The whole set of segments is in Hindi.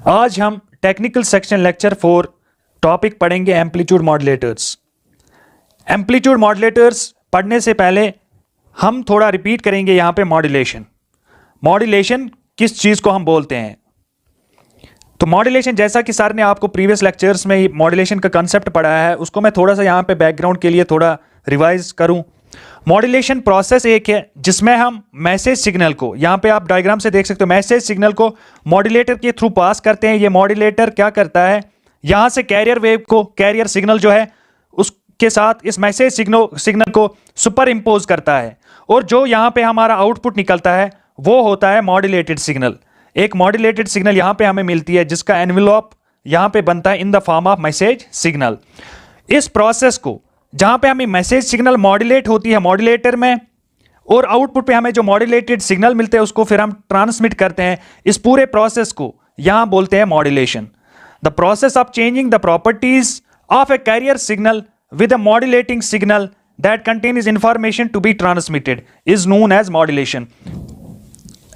आज हम टेक्निकल सेक्शन लेक्चर 4 टॉपिक पढ़ेंगे एम्पलीट्यूड मॉड्यूलेटर्स। एम्पलीट्यूड मॉड्यूलेटर्स पढ़ने से पहले हम थोड़ा रिपीट करेंगे यहाँ पे मॉड्यूलेशन। मॉड्यूलेशन किस चीज़ को हम बोलते हैं? तो मॉड्यूलेशन, जैसा कि सर ने आपको प्रीवियस लेक्चर्स में मॉड्यूलेशन का कंसेप्ट पढ़ाया है, उसको मैं थोड़ा सा यहाँ पे बैकग्राउंड के लिए थोड़ा रिवाइज करूँ। मॉड्यूलेशन प्रोसेस एक है जिसमें हम मैसेज सिग्नल को, यहाँ पे आप डायग्राम से देख सकते हो, मैसेज सिग्नल को मॉड्यूलेटर के थ्रू पास करते हैं। ये मॉड्यूलेटर क्या करता है, यहाँ से कैरियर वेव को, कैरियर सिग्नल जो है उसके साथ इस मैसेज सिग्नल को सुपर इम्पोज करता है, और जो यहाँ पे हमारा आउटपुट निकलता है वो होता है मॉड्यूलेटेड सिग्नल। एक मॉड्यूलेटेड सिग्नल यहाँ पे हमें मिलती है जिसका एनवेलप यहाँ पे बनता है in the form of message signal. इस प्रोसेस को, जहाँ पे हमें मैसेज सिग्नल मॉड्यूलेट होती है मॉड्यूलेटर में, और आउटपुट पे हमें जो मॉड्यूलेटेड सिग्नल मिलते हैं उसको फिर हम ट्रांसमिट करते हैं, इस पूरे प्रोसेस को यहाँ बोलते हैं modulation. The process of changing the properties of a carrier signal with a modulating signal that contains information to be transmitted is known as modulation.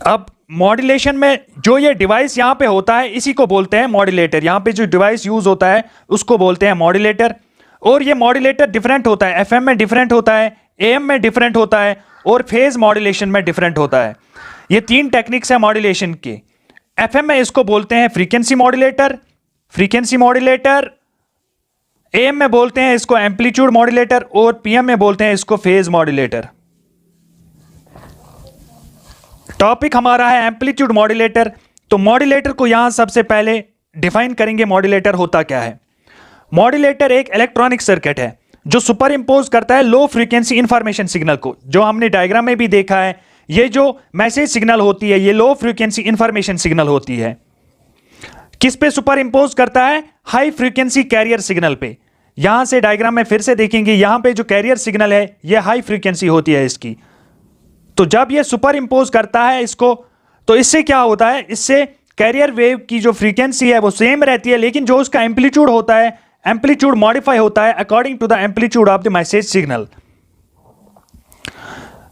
अब मॉड्यूलेशन में जो ये डिवाइस यहाँ पे होता है इसी को बोलते हैं मॉड्यूलेटर। यहाँ पे जो डिवाइस यूज होता है उसको बोलते हैं मॉड्यूलेटर। और ये मॉड्यूलेटर डिफरेंट होता है, एफएम में डिफरेंट होता है, एएम में डिफरेंट होता है, और फेज मॉड्यूलेशन में डिफरेंट होता है। ये तीन टेक्निक्स है मॉड्यूलेशन के। एफएम में इसको बोलते हैं फ्रीक्वेंसी मॉड्यूलेटर, एएम में बोलते हैं इसको एम्पलीट्यूड मॉड्यूलेटर, और पीएम में बोलते हैं इसको फेज मॉड्यूलेटर। टॉपिक हमारा है एम्पलीट्यूड मॉड्यूलेटर। तो मॉड्यूलेटर को यहां सबसे पहले डिफाइन करेंगे, मॉड्यूलेटर होता क्या है। मॉड्यूलेटर एक इलेक्ट्रॉनिक सर्किट है जो सुपर इंपोज करता है लो फ्रीक्वेंसी इंफॉर्मेशन सिग्नल को, जो हमने डायग्राम में भी देखा है। ये जो मैसेज सिग्नल होती है ये लो फ्रीक्वेंसी इंफॉर्मेशन सिग्नल होती है। किस पे सुपर इंपोज करता है? हाई फ्रीक्वेंसी कैरियर सिग्नल पे। यहां से डायग्राम में फिर से देखेंगे, यहां पे जो कैरियर सिग्नल है ये हाई फ्रीक्वेंसी होती है इसकी। तो जब ये सुपर इंपोज करता है इसको, तो इससे क्या होता है, इससे कैरियर वेव की जो फ्रीक्वेंसी है वो सेम रहती है, लेकिन जो उसका एम्पलीट्यूड होता है, एम्पलीट्यूड मॉडिफाई होता है according to the amplitude of the message signal.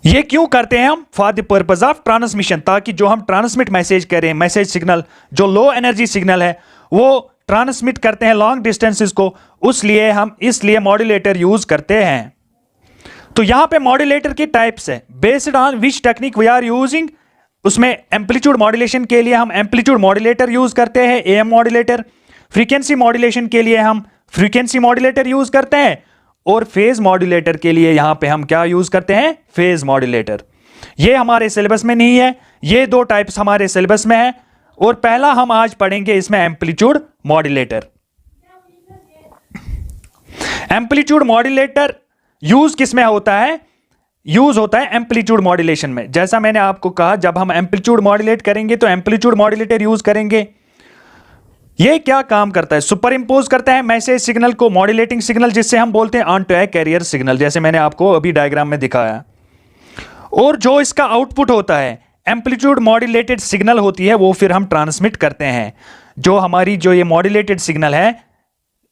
ये क्यों करते हैं हम? For the purpose of transmission, ताकि जो हम ट्रांसमिट मैसेज करें, मैसेज सिग्नल जो लो एनर्जी सिग्नल है वो ट्रांसमिट करते हैं लॉन्ग डिस्टेंसेस को, इसलिए मॉड्यूलेटर यूज करते हैं। तो यहां पे मॉड्यूलेटर के टाइप्स है, based on which technique we are using. उसमें एम्पलीट्यूड मॉड्यूलेशन के लिए हम एम्पलीट्यूड मॉड्यूलेटर यूज करते हैं, एएम मॉड्यूलेटर। फ्रीक्वेंसी मॉड्यूलेशन के लिए हम फ्रीक्वेंसी मॉड्यूलेटर यूज करते हैं, और फेज मॉड्यूलेटर के लिए यहां पे हम क्या यूज करते हैं? Phase modulator. ये हमारे सिलेबस में नहीं है, ये दो टाइप्स हमारे सिलेबस में है, और पहला हम आज पढ़ेंगे इसमें amplitude modulator. Amplitude modulator use किस में होता है? यूज होता है एम्पलीट्यूड मॉड्यूलेशन में। जैसा मैंने आपको कहा, जब हम एम्पलीट्यूड मॉड्यूलेट करेंगे तो एम्पलीट्यूड मॉड्यूलेटर यूज करेंगे। ये क्या काम करता है? सुपर इंपोज करता है मैसेज सिग्नल को, मॉड्यूलेटिंग सिग्नल, जिससे हम बोलते हैं on to a carrier signal, जैसे मैंने आपको अभी डायग्राम में दिखाया। और जो इसका आउटपुट होता है, एम्पलीट्यूड मॉड्यूलेटेड सिग्नल होती है, वो फिर हम ट्रांसमिट करते हैं। जो हमारी जो ये मॉड्यूलेटेड सिग्नल है,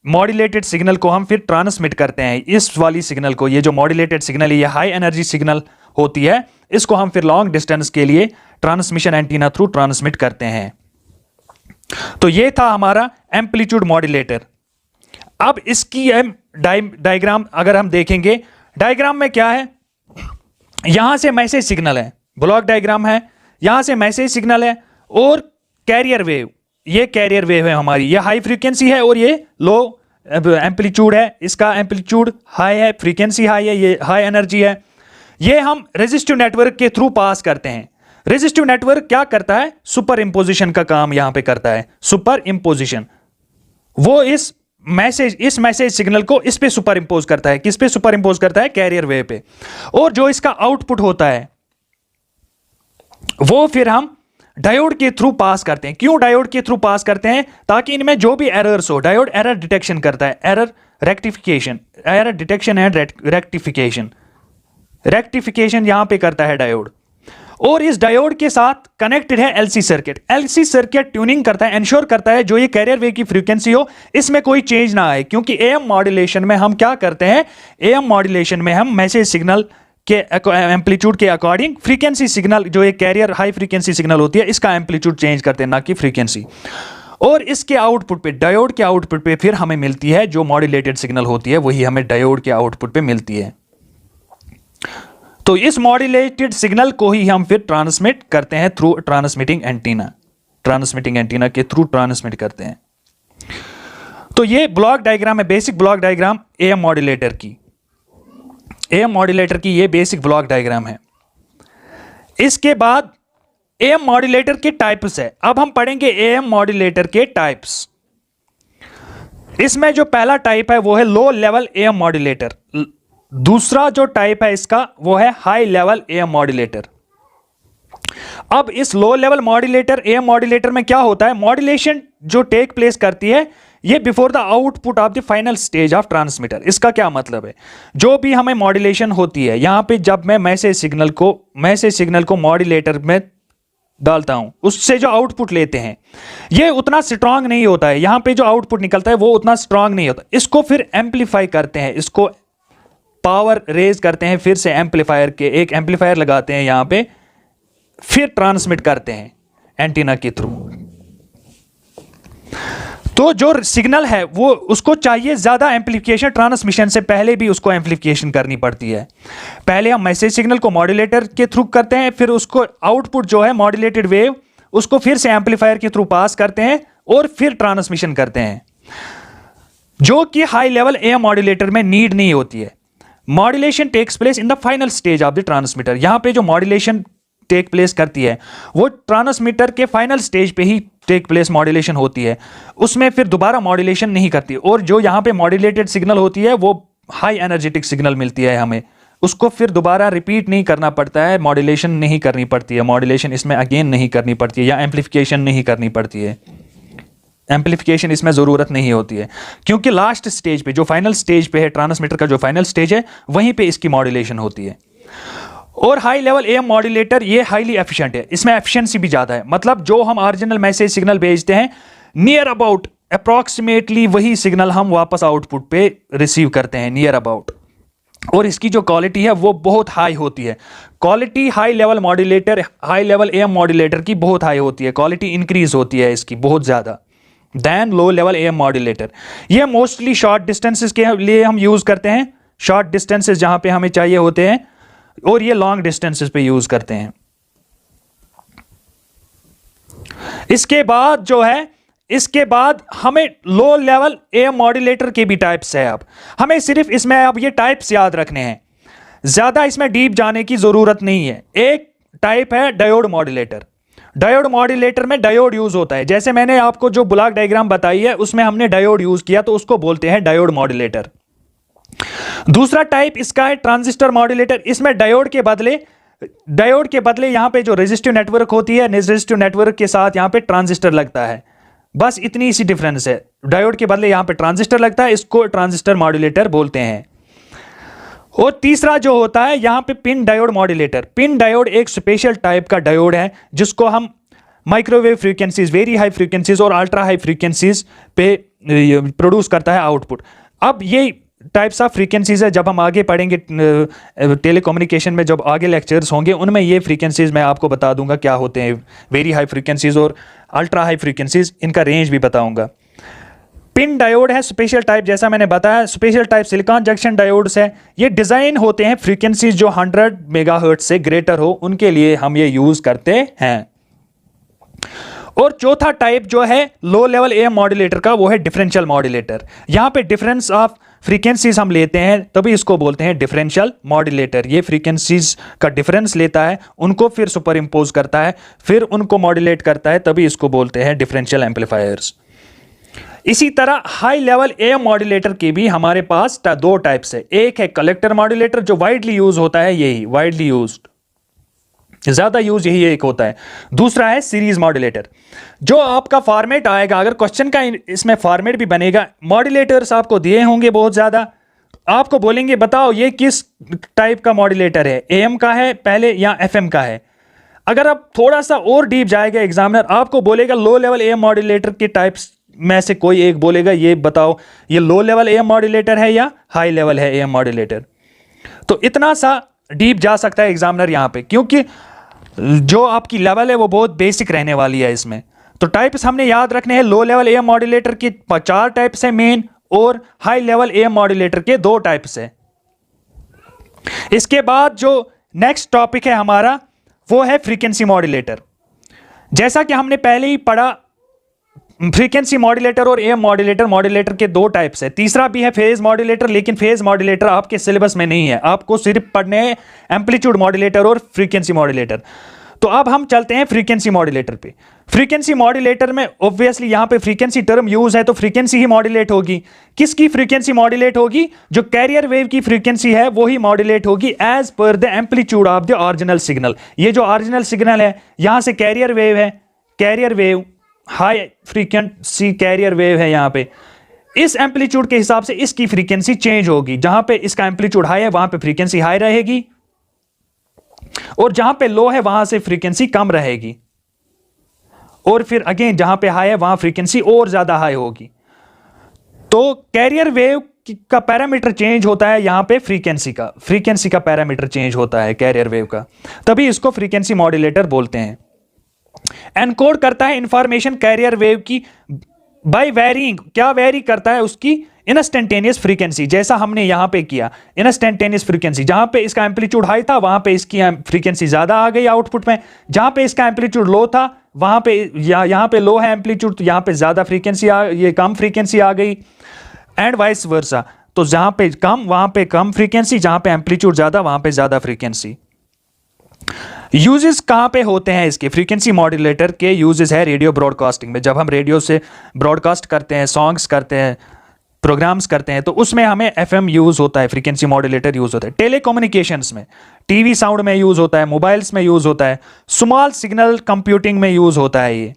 मॉड्यूलेटेड सिग्नल को हम फिर ट्रांसमिट करते हैं, इस वाली सिग्नल को। ये जो मॉड्यूलेटेड सिग्नल है ये हाई एनर्जी सिग्नल होती है, इसको हम फिर लॉन्ग डिस्टेंस के लिए ट्रांसमिशन एंटीना थ्रू ट्रांसमिट करते हैं। तो ये था हमारा एम्पलीट्यूड मॉड्यूलेटर। अब इसकी डायग्राम अगर हम देखेंगे, डायग्राम में क्या है, यहां से मैसेज सिग्नल है, ब्लॉक डायग्राम है, यहां से मैसेज सिग्नल है, और कैरियर वेव, ये कैरियर वेव है हमारी, ये हाई फ्रीक्वेंसी है और ये लो एम्पलीट्यूड है। इसका एम्पलीट्यूड हाई है, फ्रीक्वेंसी हाई है, ये हाई एनर्जी है। ये हम रेजिस्टिव नेटवर्क के थ्रू पास करते हैं। रेजिस्टिव नेटवर्क क्या करता है? सुपर इंपोजिशन का काम यहां पे करता है। सुपर इंपोजिशन, वो इस मैसेज सिग्नल को इस पे सुपर इंपोज करता है। किस पे सुपर इंपोज करता है? कैरियर वेव पे। और जो इसका आउटपुट होता है वो फिर हम डायोड के थ्रू पास करते हैं। क्यों डायोड के थ्रू पास करते हैं? ताकि इनमें जो भी एरर्स हो, डायोड एरर डिटेक्शन करता है, एरर डिटेक्शन एंड रेक्टिफिकेशन यहां पे करता है डायोड। और इस डायोड के साथ कनेक्टेड है LC circuit. LC circuit tuning करता है, इंश्योर करता है जो ये कैरियर वेव की फ्रीक्वेंसी हो इसमें कोई चेंज ना आए। क्योंकि एएम मॉड्यूलेशन में हम क्या करते हैं, एएम मॉड्यूलेशन में हम मैसेज सिग्नल के एम्पलीट्यूड के अकॉर्डिंग फ्रीक्वेंसी सिग्नल, जो एक कैरियर हाई फ्रीक्वेंसी सिग्नल होती है, इसका एम्पलीट्यूड चेंज करते हैं, ना कि फ्रीक्वेंसी। और इसके आउटपुट पे, डायोड के आउटपुट पे फिर हमें मिलती है जो मॉड्यूलेटेड सिग्नल होती है, वही हमें डायोड के आउटपुट पे मिलती है। तो इस मॉड्यूलेटेड सिग्नल को ही हम फिर ट्रांसमिट करते हैं through transmitting antenna, transmitting antenna के थ्रू ट्रांसमिट करते हैं। तो ये ब्लॉक डायग्राम है, basic block diagram am modulator की। एएम मॉड्यूलेटर की ये बेसिक ब्लॉक डायग्राम है। इसके बाद एएम मॉड्यूलेटर के टाइप्स है। अब हम पढ़ेंगे एएम मॉड्यूलेटर के टाइप्स। इसमें जो पहला टाइप है वो है लो लेवल एएम मॉड्यूलेटर। दूसरा जो टाइप है इसका वो है हाई लेवल एएम मॉड्यूलेटर। अब इस low level modulator am modulator में क्या होता है, मॉड्यूलेशन जो टेक प्लेस करती है ये before the output of the final stage of transmitter. इसका क्या मतलब है, जो भी हमें मॉड्यूलेशन होती है यहां पे, जब मैं मैसेज सिग्नल को मॉड्यूलेटर में डालता हूं, उससे जो आउटपुट लेते हैं ये उतना स्ट्रांग नहीं होता है। यहां पे जो आउटपुट निकलता है वो उतना स्ट्रांग नहीं होता। इसको फिर एम्पलीफाई करते हैं, इसको पावर रेज करते हैं, फिर से एम्पलीफायर के एक एम्पलीफायर लगाते हैं यहां पे, फिर ट्रांसमिट करते हैं एंटीना के थ्रू। तो जो सिग्नल है वो उसको चाहिए ज्यादा एम्पलीफिकेशन, ट्रांसमिशन से पहले भी उसको एम्पलीफिकेशन करनी पड़ती है। पहले हम मैसेज सिग्नल को मॉड्यूलेटर के थ्रू करते हैं, फिर उसको आउटपुट जो है मॉड्यूलेटेड वेव उसको फिर से एम्पलीफायर के थ्रू पास करते हैं और फिर ट्रांसमिशन करते हैं, जो कि हाई लेवल एएम मॉड्यूलेटर में नीड नहीं होती है। Modulation takes place in the final stage of the transmitter. यहां पे जो मॉड्यूलेशन टेक प्लेस करती है वो ट्रांसमीटर के फाइनल स्टेज पे ही टेक प्लेस मॉड्यूलेशन होती है, उसमें फिर दोबारा मॉड्यूलेशन नहीं करती। और जो यहां पे मॉड्यूलेटेड सिग्नल होती है वो हाई एनर्जेटिक सिग्नल मिलती है हमें, उसको फिर दोबारा रिपीट नहीं करना पड़ता है, मॉड्यूलेशन नहीं करनी पड़ती है, मॉड्यूलेशन इसमें अगेन नहीं करनी पड़ती है, या एम्पलीफिकेशन नहीं करनी पड़ती है। एम्पलीफिकेशन इसमें जरूरत नहीं होती है, क्योंकि लास्ट स्टेज पे, जो फाइनल स्टेज पे है ट्रांसमीटर का, जो फाइनल स्टेज है वहीं पे इसकी मॉड्यूलेशन होती है। और हाई लेवल एएम मॉड्यूलेटर ये हाईली एफिशिएंट है, इसमें एफिशिएंसी भी ज्यादा है। मतलब जो हम ओरिजिनल मैसेज सिग्नल भेजते हैं नियर अबाउट अप्रॉक्सीमेटली वही सिग्नल हम वापस आउटपुट पे रिसीव करते हैं, नियर अबाउट। और इसकी जो क्वालिटी है वो बहुत हाई होती है। Quality high level modulator, high level AM modulator की बहुत हाई होती है, क्वालिटी इंक्रीज होती है इसकी बहुत ज्यादा than low level AM modulator. ये मोस्टली शॉर्ट डिस्टेंसेस के लिए हम यूज करते हैं, शॉर्ट डिस्टेंसेस जहां पे हमें चाहिए होते हैं, और ये लॉन्ग डिस्टेंसेस पे यूज करते हैं। इसके बाद जो है, इसके बाद हमें लो लेवल एएम मॉड्यूलेटर के भी टाइप्स है। अब हमें सिर्फ इसमें अब ये टाइप्स याद रखने हैं, ज्यादा इसमें डीप जाने की जरूरत नहीं है। एक टाइप है डायोड मॉड्यूलेटर। डायोड मॉड्यूलेटर में डायोड यूज होता है, जैसे मैंने आपको जो ब्लॉक डायग्राम बताई है उसमें हमने डायोड यूज किया, तो उसको बोलते हैं डायोड मॉड्यूलेटर। दूसरा टाइप इसका है ट्रांजिस्टर मॉड्यूलेटर। इसमें डायोड के बदले यहां पे जो रेजिस्टिव नेटवर्क होती है, रेजिस्टिव नेटवर्क के साथ यहां पे ट्रांजिस्टर लगता है, बस इतनी सी डिफरेंस है। डायोड के बदले यहां पे ट्रांजिस्टर लगता है, इसको ट्रांजिस्टर मॉड्यूलेटर बोलते हैं। और तीसरा जो होता है यहां पे pin diode modulator. Pin diode एक स्पेशल टाइप का डायोड है जिसको हम microwave frequencies, very high frequencies और अल्ट्रा हाई फ्रीक्वेंसीज पे प्रोड्यूस करता है आउटपुट। अब ये टाइप्स ऑफ फ्रीक्वेंसीज है, जब हम आगे पढ़ेंगे टेलीकम्युनिकेशन में, जब आगे लेक्चर्स होंगे उनमें ये फ्रीक्वेंसीज मैं आपको बता दूंगा क्या होते हैं, वेरी हाई फ्रीक्वेंसीज और अल्ट्रा हाई फ्रीक्वेंसीज, इनका रेंज भी बताऊंगा। पिन डायोड है स्पेशल टाइप, जैसा मैंने बताया special type silicon junction diodes है। ये डिजाइन होते हैं फ्रीक्वेंसीज जो 100 मेगाहर्ट्ज से ग्रेटर हो, उनके लिए हम ये यूज करते हैं। और चौथा टाइप जो है लो लेवल एएम मॉड्यूलेटर का, वो है डिफरेंशियल मॉड्यूलेटर। यहां पे डिफरेंस ऑफ फ्रीक्वेंसीज हम लेते हैं, तभी इसको बोलते हैं डिफरेंशियल मॉड्यूलेटर। ये फ्रीक्वेंसीज का डिफरेंस लेता है, उनको फिर सुपर इंपोज करता है, फिर उनको मॉड्यूलेट करता है, तभी इसको बोलते हैं डिफरेंशियल एम्पलीफायर्स। इसी तरह हाई लेवल एएम मॉड्यूलेटर के भी हमारे पास दो टाइप्स है। एक है कलेक्टर मॉड्यूलेटर जो वाइडली यूज होता है, यही वाइडली यूज्ड, ज्यादा यूज यही एक होता है। दूसरा है सीरीज मॉड्यूलेटर। जो आपका फॉर्मेट आएगा, अगर क्वेश्चन का इसमें फॉर्मेट भी बनेगा, मॉड्यूलेटर्स आपको दिए होंगे बहुत ज्यादा, आपको बोलेंगे बताओ ये किस टाइप का मॉड्यूलेटर है, एएम का है पहले या एफएम का है। अगर आप थोड़ा सा और डीप जाएगा एग्जामिनर आपको बोलेगा लो लेवल एएम मॉड्यूलेटर के टाइप्स में से कोई एक बोलेगा, ये बताओ ये लो लेवल एएम मॉड्यूलेटर है या हाई लेवल है एएम मॉड्यूलेटर। तो इतना सा डीप जा सकता है एग्जामिनर यहां पे, क्योंकि जो आपकी लेवल है वो बहुत बेसिक रहने वाली है इसमें। तो टाइप्स हमने याद रखने हैं, लो लेवल एएम मॉड्यूलेटर के 4 टाइप्स है मेन, और हाई लेवल एएम मॉड्यूलेटर के 2 टाइप्स है। इसके बाद जो नेक्स्ट टॉपिक है हमारा वो है फ्रीक्वेंसी मॉड्यूलेटर। जैसा कि हमने पहले ही पढ़ा, फ्रीक्वेंसी मॉड्यूलेटर और एएम मॉड्यूलेटर के 2 टाइप्स है। तीसरा भी है फेज मॉड्यूलेटर, लेकिन फेज मॉड्यूलेटर आपके सिलेबस में नहीं है, आपको सिर्फ पढ़ने हैं एम्पलीट्यूड मॉड्यूलेटर और फ्रीक्वेंसी मॉड्यूलेटर। तो अब हम चलते हैं फ्रीक्वेंसी मॉड्यूलेटर पे। फ्रीक्वेंसी मॉड्यूलेटर में ऑब्वियसली यहां पे फ्रीक्वेंसी टर्म यूज है, तो फ्रीक्वेंसी ही मॉड्यूलेट होगी। किसकी फ्रीक्वेंसी मॉड्यूलेट होगी? जो कैरियर वेव की फ्रीक्वेंसी है वो ही मॉड्यूलेट होगी as per the amplitude of the original signal. ये जो ओरिजिनल सिग्नल है, यहां से कैरियर वेव है, carrier wave high frequency carrier wave है, यहां पे इस एम्पलीट्यूड के हिसाब से इसकी फ्रीक्वेंसी चेंज होगी। जहां पे इसका एम्पलीट्यूड हाई है वहां पे फ्रीक्वेंसी हाई रहेगी, और जहां पे लो है वहां से फ्रीक्वेंसी कम रहेगी, और फिर अगेन जहां पे हाई है वहां फ्रीक्वेंसी और ज्यादा हाई होगी। तो कैरियर वेव का पैरामीटर चेंज होता है यहां पे फ्रीक्वेंसी का पैरामीटर चेंज होता है कैरियर वेव का, तभी इसको फ्रीक्वेंसी मॉड्यूलेटर बोलते हैं। एनकोड करता है इंफॉर्मेशन कैरियर वेव की बाय वेरिंग, क्या वेरी करता है? उसकी इंस्टेंटेनियस फ्रीक्वेंसी, जैसा हमने यहां पे किया इंस्टेंटेनियस फ्रीक्वेंसी। जहां पे इसका एम्पलीट्यूड हाई था वहां पे इसकी फ्रीक्वेंसी ज्यादा आ गई आउटपुट में, जहां पे इसका एम्पलीट्यूड लो था वहां पे यहां पे लो है एम्पलीट्यूड, तो यहां पे ज्यादा फ्रीक्वेंसी ये कम फ्रीक्वेंसी आ गई, एंड वाइस वर्सा। तो जहां पे कम वहां पे कम फ्रीक्वेंसी, जहां पे एम्पलीट्यूड ज्यादा वहां पे ज्यादा फ्रीक्वेंसी। यूजेस कहां पे होते हैं इसके? फ्रीक्वेंसी मॉड्यूलेटर के यूजेस है रेडियो ब्रॉडकास्टिंग में। जब हम रेडियो से ब्रॉडकास्ट करते हैं, सॉन्ग्स करते हैं, प्रोग्राम्स करते हैं, तो उसमें हमें एफएम यूज होता है, फ्रीक्वेंसी मॉड्यूलेटर यूज होता है। टेलीकम्युनिकेशंस में, टीवी साउंड में यूज होता है, मोबाइल्स में यूज होता है, स्मॉल सिग्नल कंप्यूटिंग में यूज होता है। ये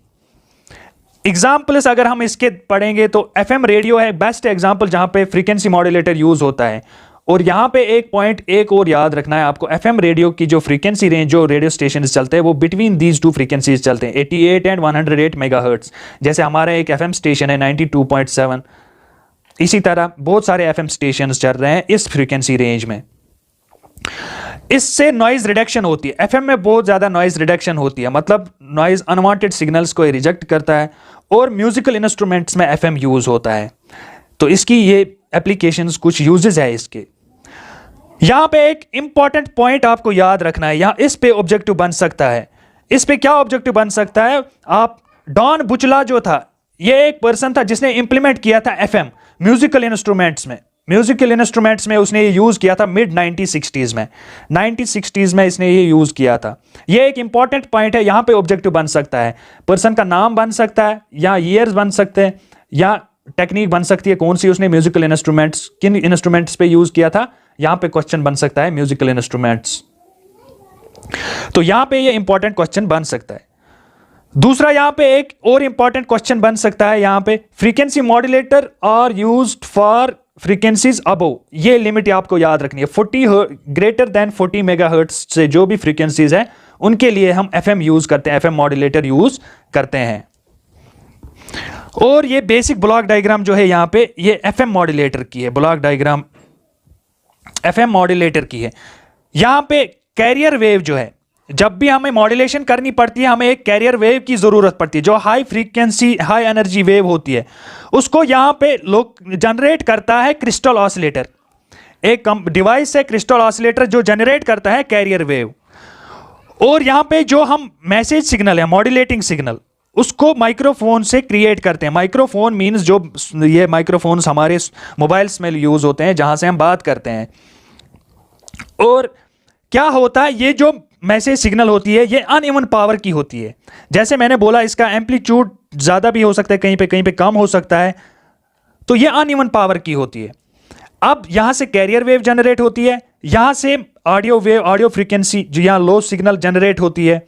एग्जाम्पल्स अगर हम इसके पढ़ेंगे तो एफएम रेडियो है बेस्ट एग्जाम्पल जहां पे फ्रीक्वेंसी मॉड्यूलेटर यूज होता है। और यहां पे एक पॉइंट एक और याद रखना है आपको, एफएम रेडियो की जो फ्रीक्वेंसी रेंज जो रेडियो स्टेशन चलते हैं वो बिटवीन दीज 2 फ्रीक्वेंसीज चलते हैं, 88 एंड 108 मेगाहर्ट्ज। जैसे हमारा एक एफएम स्टेशन है 92.7, इसी तरह बहुत सारे एफएम स्टेशन चल रहे हैं इस फ्रीक्वेंसी रेंज में। इससे नॉइज रिडक्शन होती है, एफएम में बहुत ज्यादा नॉइज रिडक्शन होती है, मतलब नॉइज अनवांटेड सिग्नल्स को रिजेक्ट करता है, और म्यूजिकल इंस्ट्रूमेंट्स में एफएम यूज होता है। तो इसकी ये एप्लीकेशंस कुछ यूजेस है इसके। यहां पे एक इंपॉर्टेंट पॉइंट आपको याद रखना है, यहां इस पे ऑब्जेक्टिव बन सकता है। इस पे क्या ऑब्जेक्टिव बन सकता है? आप डॉन बुचला जो था, ये एक पर्सन था जिसने इंप्लीमेंट किया था एफएम म्यूजिकल इंस्ट्रूमेंट्स में उसने ये यूज किया था मिड 1960s में, 1960s में इसने ये यूज किया था। ये एक इंपॉर्टेंट पॉइंट है, यहां पे ऑब्जेक्टिव बन सकता है, पर्सन का नाम बन सकता है, या ईयर्स बन सकते हैं, या टेक्निक बन सकती है कौन सी उसने म्यूजिकल इंस्ट्रूमेंट्स किन इंस्ट्रूमेंट्स पे यूज किया था। यहां पे क्वेश्चन बन सकता है म्यूजिकल इंस्ट्रूमेंट्स, तो यहां पे ये इंपॉर्टेंट क्वेश्चन बन सकता है। दूसरा यहां पे एक और इंपॉर्टेंट क्वेश्चन बन सकता है, यहां पे frequency modulator are used for frequencies above, ये लिमिट आपको याद रखनी है। 40 ग्रेटर देन 40 मेगाहर्ट्ज से जो भी फ्रीक्वेंसीज है उनके लिए हम एफएम यूज करते हैं, एफएम मॉड्यूलेटर यूज करते हैं। और ये बेसिक ब्लॉक डायग्राम जो है यहां पे ये एफएम मॉड्यूलेटर की है, ब्लॉक डायग्राम एफएम मॉड्यूलेटर की है। यहां पे कैरियर वेव जो है, जब भी हमें मॉड्यूलेशन करनी पड़ती है हमें एक कैरियर वेव की जरूरत पड़ती है, जो high frequency high energy wave होती है, उसको यहां पे लोग जनरेट करता है क्रिस्टल ऑसिलेटर। एक डिवाइस है क्रिस्टल ऑसिलेटर जो जनरेट करता है कैरियर वेव। और यहां पे जो हम मैसेज सिग्नल है, मॉड्यूलेटिंग सिग्नल, उसको माइक्रोफोन से क्रिएट करते हैं। माइक्रोफोन मीन्स जो ये माइक्रोफोन्स हमारे मोबाइल्स में यूज होते हैं जहां से हम बात करते हैं। और क्या होता है, ये जो मैसेज सिग्नल होती है ये अनइवन पावर की होती है। जैसे मैंने बोला इसका एम्पलीट्यूड ज्यादा भी हो सकता है, कहीं पे कम हो सकता है, तो ये अनइवन पावर की होती है। अब यहां से कैरियर वेव जनरेट होती है, यहां से ऑडियो वेव, ऑडियो फ्रीक्वेंसी जो यहां लो सिग्नल जनरेट होती है,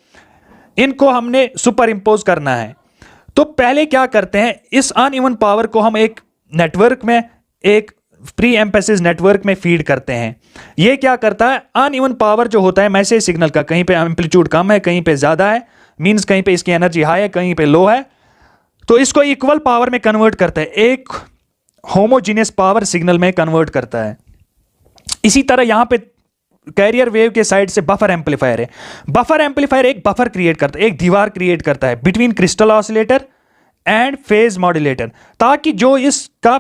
इनको हमने सुपर इंपोज करना है। तो पहले क्या करते हैं, इस अनइवन पावर को हम एक नेटवर्क में, एक प्री एम्पेसिस नेटवर्क में फीड करते हैं। ये क्या करता है, अनइवन पावर जो होता है मैसेज सिग्नल का, कहीं पे एम्पलीट्यूड कम है, कहीं पे ज्यादा है, मींस कहीं पे इसकी एनर्जी हाई है, कहीं पे लो है, तो इसको इक्वल पावर में कन्वर्ट करता है, एक होमोजीनियस पावर सिग्नल में कन्वर्ट करता है। इसी तरह यहां पे कैरियर वेव के साइड से बफर एम्पलीफायर है। बफर एम्पलीफायर एक बफर क्रिएट करता है, एक दीवार क्रिएट करता है between crystal oscillator and phase modulator, ताकि जो इसका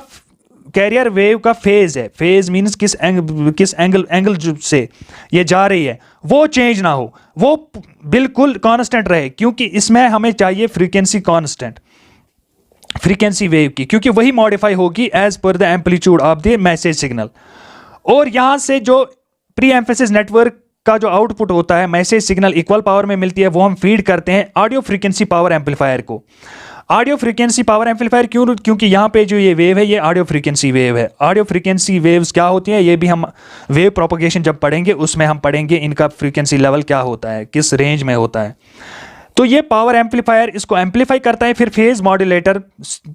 कैरियर वेव का फेज है, फेज मीन्स किस एंगल से ये जा रही है, वो चेंज ना हो, वो बिल्कुल कांस्टेंट रहे, क्योंकि इसमें हमें चाहिए फ्रीक्वेंसी कांस्टेंट, फ्रीक्वेंसी वेव की, क्योंकि वही मॉडिफाई होगी as per the amplitude of the message signal. और यहां से जो प्री एम्फेसिस नेटवर्क का जो आउटपुट होता है, मैसेज सिग्नल इक्वल पावर में मिलती है, वो हम फीड करते हैं ऑडियो फ्रीक्वेंसी पावर एम्पलीफायर को। ऑडियो फ्रीक्वेंसी पावर एम्पलीफायर क्यों? क्योंकि यहाँ पे जो ये वेव है, ये ऑडियो फ्रीक्वेंसी वेव है। ऑडियो फ्रीक्वेंसी वेव्स क्या होती हैं, ये भी हम वेव प्रोपगेशन जब पढ़ेंगे उसमें हम पढ़ेंगे इनका फ्रीक्वेंसी लेवल क्या होता है, किस रेंज में होता है। तो ये पावर एम्पलीफायर इसको एम्पलीफाई करता है, फिर फेज मॉड्यूलेटर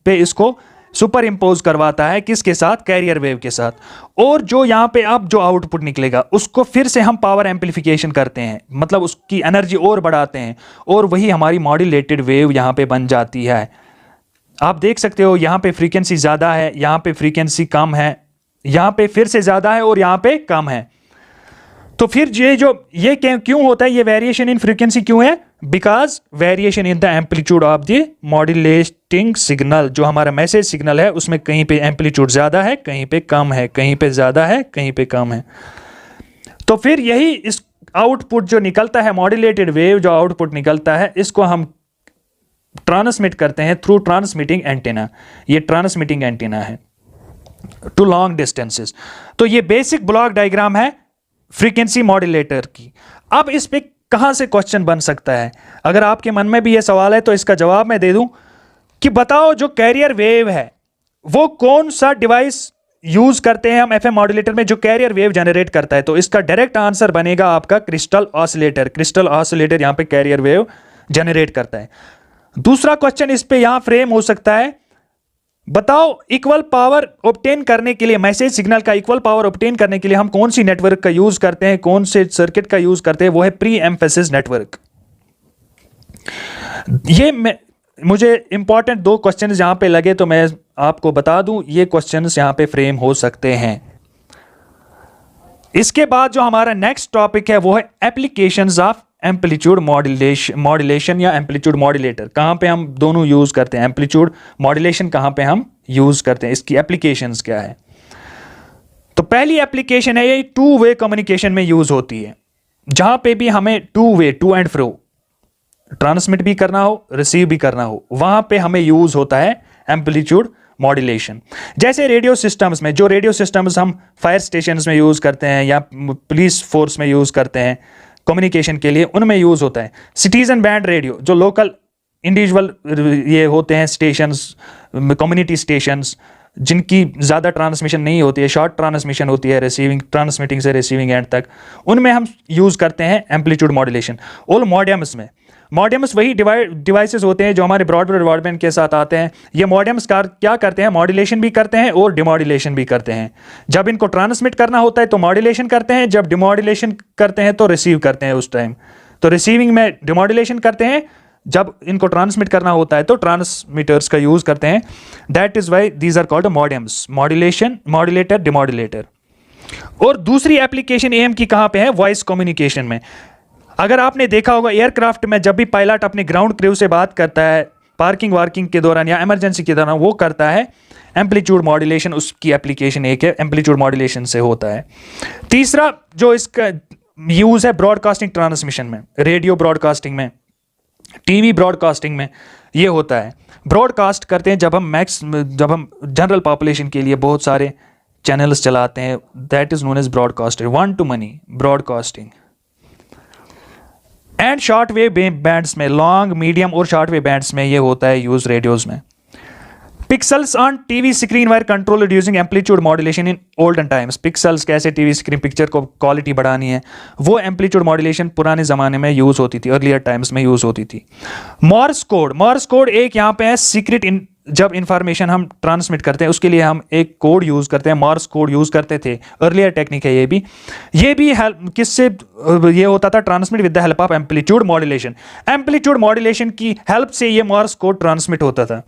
पे इसको सुपर इम्पोज करवाता है, किसके साथ? कैरियर वेव के साथ। और जो यहाँ पे अब जो आउटपुट निकलेगा उसको फिर से हम पावर एम्पलीफिकेशन करते हैं, मतलब उसकी एनर्जी और बढ़ाते हैं, और वही हमारी मॉड्यूलेटेड वेव यहाँ पे बन जाती है। आप देख सकते हो यहाँ पे फ्रीक्वेंसी ज़्यादा है, यहाँ पे फ्रीक्वेंसी कम है, यहाँ पे फिर से ज़्यादा है और यहाँ पे कम है। तो फिर ये क्यों होता है, ये वेरिएशन इन फ्रीक्वेंसी क्यों है? Because variation in the amplitude of the modulating signal. जो हमारा मैसेज सिग्नल है उसमें कहीं पे एम्पलीट्यूड ज़्यादा है, कहीं पे कम है, कहीं पे ज़्यादा है, कहीं पे कम है। तो फिर यही इस आउटपुट जो निकलता है, मॉड्यूलेटेड वेव जो आउटपुट निकलता है, इसको हम ट्रांसमिट करते हैं थ्रू ट्रांसमिटिंग एंटीना। ये ट्रांसमिटिंग एंटीना है टू लॉन्ग डिस्टेंसेस। तो ये बेसिक ब्लॉक डायग्राम है फ्रीक्वेंसी मॉड्यूलेटर की। अब इस पे कहां से क्वेश्चन बन सकता है? अगर आपके मन में भी ये सवाल है तो इसका जवाब मैं दे दूं कि बताओ जो कैरियर वेव है वो कौन सा डिवाइस यूज करते हैं हम एफएम मॉड्यूलेटर में जो कैरियर वेव जनरेट करता है? तो इसका डायरेक्ट आंसर बनेगा आपका क्रिस्टल ऑसिलेटर। क्रिस्टल ऑसिलेटर यहां पे कैरियर वेव जनरेट करता है। दूसरा क्वेश्चन इस पे यहां फ्रेम हो सकता है, बताओ इक्वल पावर ऑब्टेन करने के लिए, मैसेज सिग्नल का इक्वल पावर ऑब्टेन करने के लिए हम कौन सी नेटवर्क का यूज करते हैं, कौन से सर्किट का यूज करते हैं? वो है प्री एम्फेसिस नेटवर्क। ये मुझे इंपॉर्टेंट दो क्वेश्चंस यहां पे लगे तो मैं आपको बता दूं, ये क्वेश्चंस यहां पे फ्रेम हो सकते हैं। इसके बाद जो हमारा नेक्स्ट टॉपिक है वो है एप्लीकेशंस ऑफ एम्पलीट्यूड मॉड्यूलेशन या एम्पलीट्यूड मॉड्यूलेटर। कहां पे हम दोनों यूज करते हैं? एम्पलीट्यूड मॉड्यूलेशन कहां पे हम यूज करते हैं, इसकी एप्लीकेशंस क्या है? तो पहली एप्लीकेशन है ये टू वे कम्युनिकेशन में यूज होती है, जहां पे भी हमें टू एंड फ्रो ट्रांसमिट भी करना हो, रिसीव भी करना हो, वहां पे हमें यूज होता है एम्पलीट्यूड मॉड्यूलेशन। जैसे रेडियो सिस्टम्स में, जो रेडियो सिस्टम्स हम फायर स्टेशंस में यूज करते हैं या पुलिस फोर्स में यूज करते हैं कम्युनिकेशन के लिए, उनमें यूज होता है। सिटीजन बैंड रेडियो, जो लोकल इंडिविजुअल ये होते हैं स्टेशंस, कम्युनिटी स्टेशंस, जिनकी ज़्यादा ट्रांसमिशन नहीं होती है, शॉर्ट ट्रांसमिशन होती है रिसीविंग, ट्रांसमिटिंग से रिसीविंग एंड तक, उनमें हम यूज़ करते हैं एम्पलीट्यूड मॉड्यूलेशन। और मॉडेम्स वही डिवाइसेस होते हैं जो हमारे ब्रॉडबैंड के साथ आते हैं। ये मॉडेम्स क्या करते हैं? मॉड्यूलेशन भी करते हैं और डिमॉड्यूलेशन भी करते हैं। जब इनको ट्रांसमिट करना होता है तो मॉड्यूलेशन करते हैं, जब डिमॉड्यूलेशन करते हैं तो रिसीव करते हैं उस टाइम। तो रिसीविंग में डिमॉड्यूलेशन करते हैं, जब इनको ट्रांसमिट करना होता है तो ट्रांसमीटर्स का यूज करते हैं। That is why these are called modems, modulation, modulator, demodulator. और दूसरी एप्लीकेशन एम की कहां पे है? वॉइस कम्युनिकेशन में। अगर आपने देखा होगा एयरक्राफ्ट में जब भी पायलट अपने ग्राउंड क्रू से बात करता है पार्किंग वार्किंग के दौरान या इमरजेंसी के दौरान, वो करता है एम्पलीट्यूड मॉड्यूलेशन, उसकी एप्लीकेशन एक है, एम्पलीट्यूड मॉड्यूलेशन से होता है। तीसरा जो इसका यूज है ब्रॉडकास्टिंग ट्रांसमिशन में, रेडियो ब्रॉडकास्टिंग में, टीवी ब्रॉडकास्टिंग में ये होता है। ब्रॉडकास्ट करते हैं जब हम जनरल पॉपुलेशन के लिए बहुत सारे चैनल्स चलाते हैं, that is known as broadcasting, one to many broadcasting. And short wave bands में, लॉन्ग, मीडियम और शॉर्ट वेव बैंड्स में ये होता है यूज रेडियोज में। Pixels on TV screen were controlled using amplitude modulation in olden times. Pixels कैसे टीवी स्क्रीन पिक्चर को क्वालिटी बढ़ानी है, वो एम्पलीट्यूड मॉड्यूलेशन पुराने जमाने में यूज होती थी, अर्लियर टाइम्स में यूज होती थी। मॉर्स कोड एक यहाँ पे है सीक्रेट, जब इंफॉर्मेशन हम ट्रांसमिट करते हैं उसके लिए हम एक कोड यूज करते हैं, मॉर्स कोड यूज करते थे, अर्लियर टेक्निक है ये भी हेल्प किससे ये होता था? Transmit with the help of amplitude modulation. Amplitude modulation की हेल्प से ये मॉर्स कोड ट्रांसमिट होता था।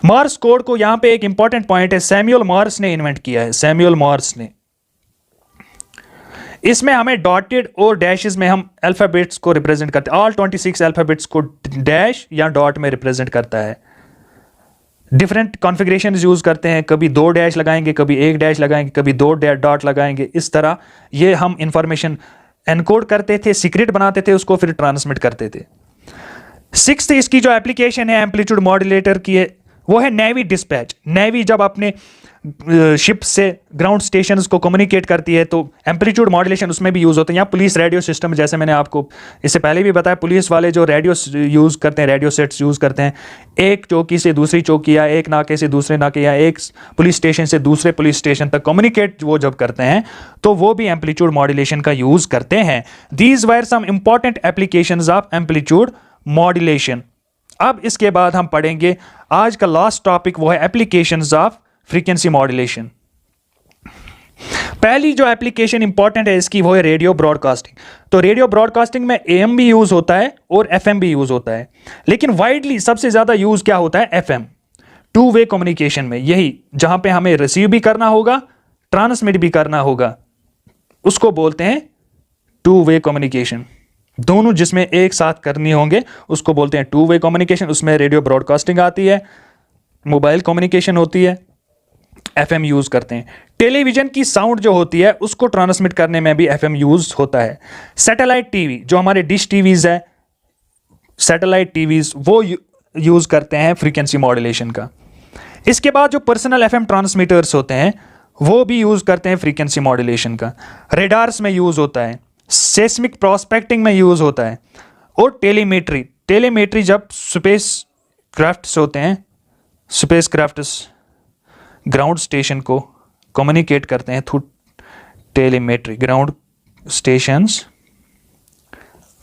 मॉर्स कोड को यहां पे एक इंपॉर्टेंट पॉइंट है, सैमुअल मॉर्स ने इन्वेंट किया है। सैमुअल मॉर्स ने इसमें हमें डॉटेड और डैशेस में हम अल्फ़ाबेट्स को रिप्रेजेंट करते हैं। ऑल 26 अल्फ़ाबेट्स को डैश या डॉट में रिप्रेजेंट करता है। डिफरेंट कॉन्फ़िगरेशन यूज़ करते हैं, कभी 2 डैश लगाएंगे, कभी 1 डैश लगाएंगे, कभी 2 डॉट लगाएंगे। इस तरह ये हम इंफॉर्मेशन एनकोड करते थे, सीक्रेट बनाते थे, उसको फिर ट्रांसमिट करते थे। 6th इसकी जो एप्लीकेशन है एम्पलीट्यूड मॉड्यूलेटर की है वो है नेवी डिस्पैच। नेवी जब अपने शिप से ग्राउंड स्टेशंस को कम्युनिकेट करती है तो एम्पलीट्यूड मॉड्यूलेशन उसमें भी यूज़ होते हैं। या पुलिस रेडियो सिस्टम, जैसे मैंने आपको इससे पहले भी बताया, पुलिस वाले जो रेडियो यूज़ करते हैं, रेडियो सेट्स यूज़ करते हैं, एक चौकी से दूसरी चौकी या एक नाके से दूसरे नाके या एक पुलिस स्टेशन से दूसरे पुलिस स्टेशन तक कम्युनिकेट वो जब करते हैं तो वो भी एम्पलीट्यूड मॉड्यूलेशन का यूज़ करते हैं। These were some important applications of amplitude modulation. अब इसके बाद हम पढ़ेंगे आज का लास्ट टॉपिक, वो है एप्लीकेशंस ऑफ फ्रीक्वेंसी मॉड्यूलेशन। पहली जो एप्लीकेशन इंपॉर्टेंट है इसकी वो है रेडियो ब्रॉडकास्टिंग। तो रेडियो ब्रॉडकास्टिंग में AM भी यूज होता है और FM भी यूज होता है, लेकिन वाइडली सबसे ज्यादा यूज क्या होता है? FM, 2 वे कम्युनिकेशन में। यही जहां पे हमें रिसीव भी करना होगा, ट्रांसमिट भी करना होगा, उसको बोलते हैं 2 वे कम्युनिकेशन। दोनों जिसमें एक साथ करनी होंगे उसको बोलते हैं 2 वे कम्युनिकेशन। उसमें रेडियो ब्रॉडकास्टिंग आती है, मोबाइल कम्युनिकेशन होती है, FM यूज करते हैं। टेलीविजन की साउंड जो होती है उसको ट्रांसमिट करने में भी FM यूज होता है। सैटेलाइट टीवी, जो हमारे डिश टीवीज है, सैटेलाइट टीवीज, वो यूज करते हैं फ्रीक्वेंसी मॉड्यूलेशन का। इसके बाद जो पर्सनल FM ट्रांसमीटर्स होते हैं वो भी यूज करते हैं फ्रीक्वेंसी मॉड्यूलेशन का। रेडार्स में यूज होता है, सेस्मिक प्रोस्पेक्टिंग में यूज होता है, और टेलीमेट्री। टेलीमेट्री जब स्पेस क्राफ्ट्स होते हैं, स्पेस क्राफ्ट्स ग्राउंड स्टेशन को कम्युनिकेट करते हैं थ्रू टेलीमेट्री, ग्राउंड स्टेशंस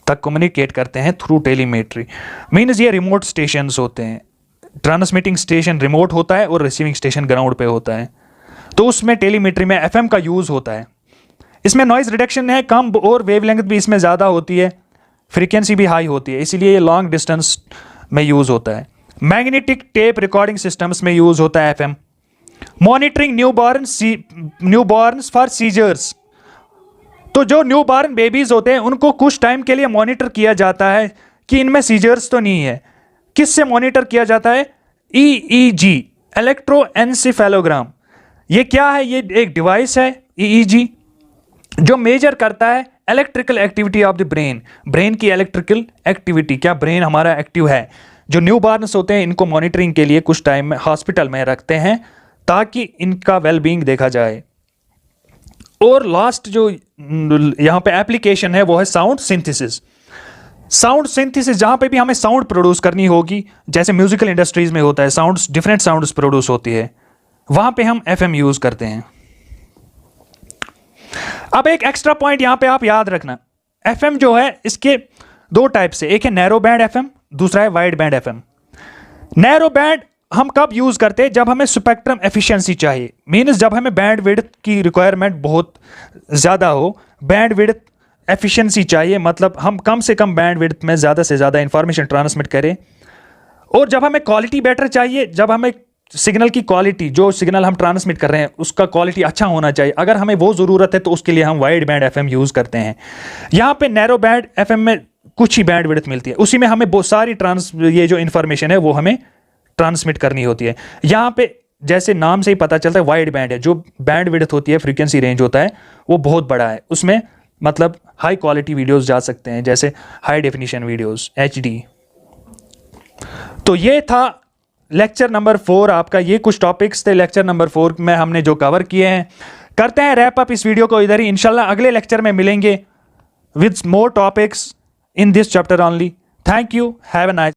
तक कम्युनिकेट करते हैं थ्रू टेलीमेट्री। मीन्स ये रिमोट स्टेशंस होते हैं। ट्रांसमिटिंग स्टेशन रिमोट होता है और रिसीविंग स्टेशन ग्राउंड पे होता है, तो उसमें टेलीमेट्री में FM का यूज होता है। इसमें नॉइज रिडक्शन है कम और वेवलेंथ भी इसमें ज़्यादा होती है, फ्रीक्वेंसी भी हाई होती है, इसीलिए ये लॉन्ग डिस्टेंस में यूज़ होता है। मैग्नेटिक टेप रिकॉर्डिंग सिस्टम्स में यूज़ होता है FM। Monitoring newborns for seizures. तो जो न्यूबॉर्न बेबीज होते हैं उनको कुछ टाइम के लिए मॉनिटर किया जाता है कि इनमें सीजर्स तो नहीं है। किससे मॉनिटर किया जाता है? EEG, इलेक्ट्रोएन्सेफेलोग्राम। ये क्या है? ये एक डिवाइस है EEG जो मेजर करता है electrical activity of the brain. Brain की इलेक्ट्रिकल एक्टिविटी, क्या ब्रेन हमारा एक्टिव है। जो न्यूबॉर्न्स होते हैं इनको मॉनिटरिंग के लिए कुछ टाइम में हॉस्पिटल में रखते हैं ताकि इनका वेलबींग देखा जाए। और लास्ट जो यहाँ पे एप्लीकेशन है वो है साउंड सिंथेसिस। साउंड सिंथेसिस, जहाँ पे भी हमें साउंड प्रोड्यूस करनी होगी, जैसे म्यूजिकल इंडस्ट्रीज में होता है, साउंड्स, डिफरेंट साउंड्स प्रोड्यूस होती है, वहाँ पे हम FM यूज़ करते हैं। अब एक एक्स्ट्रा पॉइंट यहाँ पे आप याद रखना, FM जो है इसके 2 टाइप से, एक है नैरो बैंड FM, दूसरा है wide band FM। Narrow band हम कब यूज करते हैं? जब हमें स्पेक्ट्रम एफिशिएंसी चाहिए, मीन्स जब हमें बैंड विड्थ की रिक्वायरमेंट बहुत ज़्यादा हो, बैंड विड्थ एफिशिएंसी चाहिए, मतलब हम कम से कम बैंड विड्थ में ज़्यादा से ज़्यादा इंफॉर्मेशन ट्रांसमिट करें। और जब हमें क्वालिटी बेटर चाहिए, जब हमें सिग्नल की क्वालिटी, जो सिग्नल हम ट्रांसमिट कर रहे हैं उसका क्वालिटी अच्छा होना चाहिए, अगर हमें वो ज़रूरत है तो उसके लिए हम वाइड बैंड FM यूज़ करते हैं। यहाँ पे नैरो बैंड FM में कुछ ही बैंड विड्थ मिलती है, उसी में हमें बहुत सारी ये जो इन्फॉर्मेशन है वो हमें ट्रांसमिट करनी होती है। यहाँ पे जैसे नाम से ही पता चलता है वाइड बैंड है, जो बैंड विड्थ होती है, फ्रीक्वेंसी रेंज होता है वो बहुत बड़ा है, उसमें मतलब हाई क्वालिटी वीडियोस जा सकते हैं, जैसे हाई डेफिनेशन वीडियोस, HD। तो ये था लेक्चर नंबर 4 आपका। ये कुछ टॉपिक्स थे लेक्चर नंबर 4 में हमने जो कवर किए हैं। करते हैं रैप अप इस वीडियो को इधर ही। इंशाल्लाह अगले लेक्चर में मिलेंगे with more topics in this chapter only. Thank you, have a nice